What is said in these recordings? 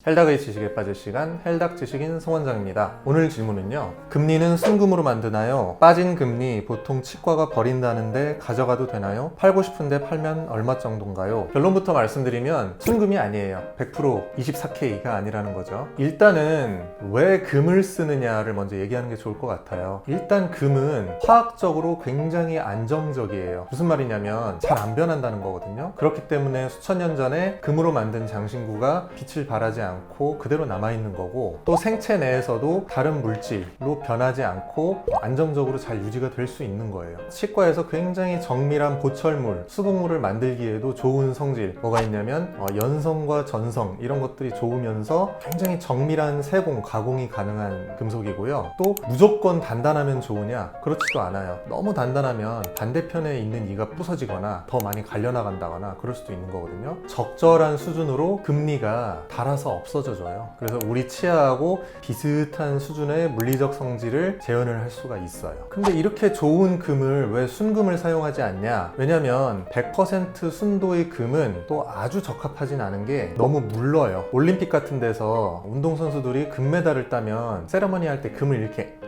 헬닥의 지식에 빠질 시간, 헬닥 지식인 송원장입니다. 오늘 질문은요, 금리는 순금으로 만드나요? 빠진 금리 보통 치과가 버린다는데 가져가도 되나요? 팔고 싶은데 팔면 얼마 정도인가요? 결론부터 말씀드리면 순금이 아니에요. 100% 24K가 아니라는 거죠. 일단은 왜 금을 쓰느냐를 먼저 얘기하는 게 좋을 것 같아요. 일단 금은 화학적으로 굉장히 안정적이에요. 무슨 말이냐면 잘 안 변한다는 거거든요. 그렇기 때문에 수천 년 전에 금으로 만든 장신구가 빛을 발하지 않고 그대로 남아있는 거고, 또 생체 내에서도 다른 물질로 변하지 않고 안정적으로 잘 유지가 될 수 있는 거예요. 치과에서 굉장히 정밀한 보철물, 수복물을 만들기에도 좋은 성질 뭐가 있냐면 연성과 전성 이런 것들이 좋으면서 굉장히 정밀한 세공, 가공이 가능한 금속이고요. 또 무조건 단단하면 좋으냐? 그렇지도 않아요. 너무 단단하면 반대편에 있는 이가 부서지거나 더 많이 갈려나간다거나 그럴 수도 있는 거거든요. 적절한 수준으로 금리가 닳아서 없어져줘요. 그래서 우리 치아하고 비슷한 수준의 물리적 성질을 재현을 할 수가 있어요. 근데 이렇게 좋은 금을 왜 순금을 사용하지 않냐? 왜냐면 100% 순도의 금은 또 아주 적합하진 않은 게 너무 물러요. 올림픽 같은 데서 운동선수들이 금메달을 따면 세레머니 할 때 금을 이렇게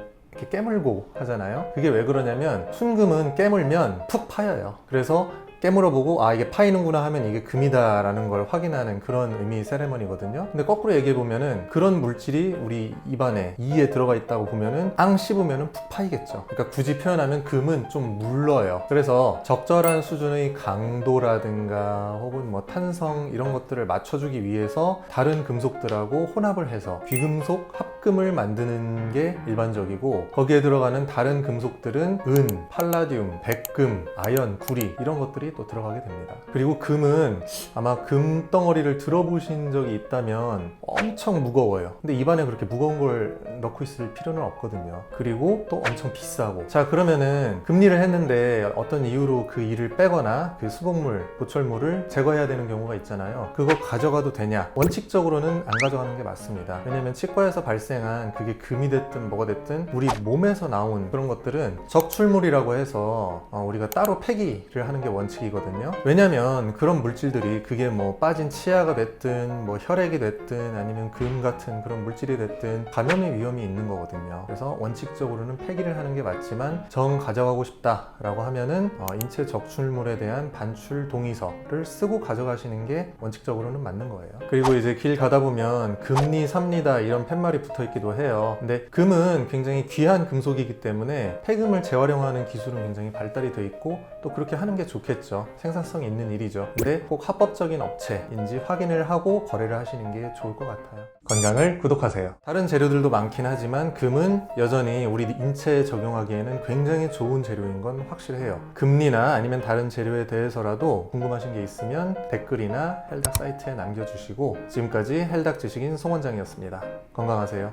깨물고 하잖아요. 그게 왜 그러냐면 순금은 깨물면 푹 파여요. 그래서 깨물어 보고 아 이게 파이는구나 하면 이게 금이다 라는 걸 확인하는 그런 의미의 세레머니거든요. 근데 거꾸로 얘기해 보면은 그런 물질이 우리 입안에, 이에 들어가 있다고 보면은 앙 씹으면은 푹 파이겠죠. 그러니까 굳이 표현하면 금은 좀 물러요. 그래서 적절한 수준의 강도라든가 혹은 뭐 탄성 이런 것들을 맞춰주기 위해서 다른 금속들하고 혼합을 해서 귀금속 합금을 만드는 게 일반적이고, 거기에 들어가는 다른 금속들은 은, 팔라듐, 백금, 아연, 구리 이런 것들이 또 들어가게 됩니다. 그리고 금은 아마 금덩어리를 들어보신 적이 있다면 엄청 무거워요. 근데 입안에 그렇게 무거운 걸 넣고 있을 필요는 없거든요. 그리고 또 엄청 비싸고. 자, 그러면은 금리를 했는데 어떤 이유로 그 이를 빼거나 그 수복물, 보철물을 제거해야 되는 경우가 있잖아요. 그거 가져가도 되냐? 원칙적으로는 안 가져가는 게 맞습니다. 왜냐면 치과에서 발생한 그게 금이 됐든 뭐가 됐든 우리 몸에서 나온 그런 것들은 적출물이라고 해서 우리가 따로 폐기를 하는 게 원칙이거든요. 왜냐면 그런 물질들이 그게 뭐 빠진 치아가 됐든 뭐 혈액이 됐든 아니면 금 같은 그런 물질이 됐든 감염의 위험이 있는 거거든요. 그래서 원칙적으로는 폐기를 하는 게 맞지만 정 가져가고 싶다 라고 하면은 인체 적출물에 대한 반출 동의서를 쓰고 가져가시는 게 원칙적으로는 맞는 거예요. 그리고 이제 길 가다 보면 금리 삽니다 이런 팻말이 붙어 있기도 해요. 근데 금은 굉장히 귀한 금속이기 때문에 폐금을 재활용하는 기술은 굉장히 발달이 돼 있고 또 그렇게 하는 게 좋겠죠. 생산성이 있는 일이죠. 근데 꼭 합법적인 업체인지 확인을 하고 거래를 하시는 게 좋을 것 같아요. 건강을 구독하세요. 다른 재료들도 많긴 하지만 금은 여전히 우리 인체에 적용하기에는 굉장히 좋은 재료인 건 확실해요. 금리나 아니면 다른 재료에 대해서라도 궁금하신 게 있으면 댓글이나 헬닥 사이트에 남겨주시고, 지금까지 헬닥 지식인 송원장이었습니다. 건강하세요.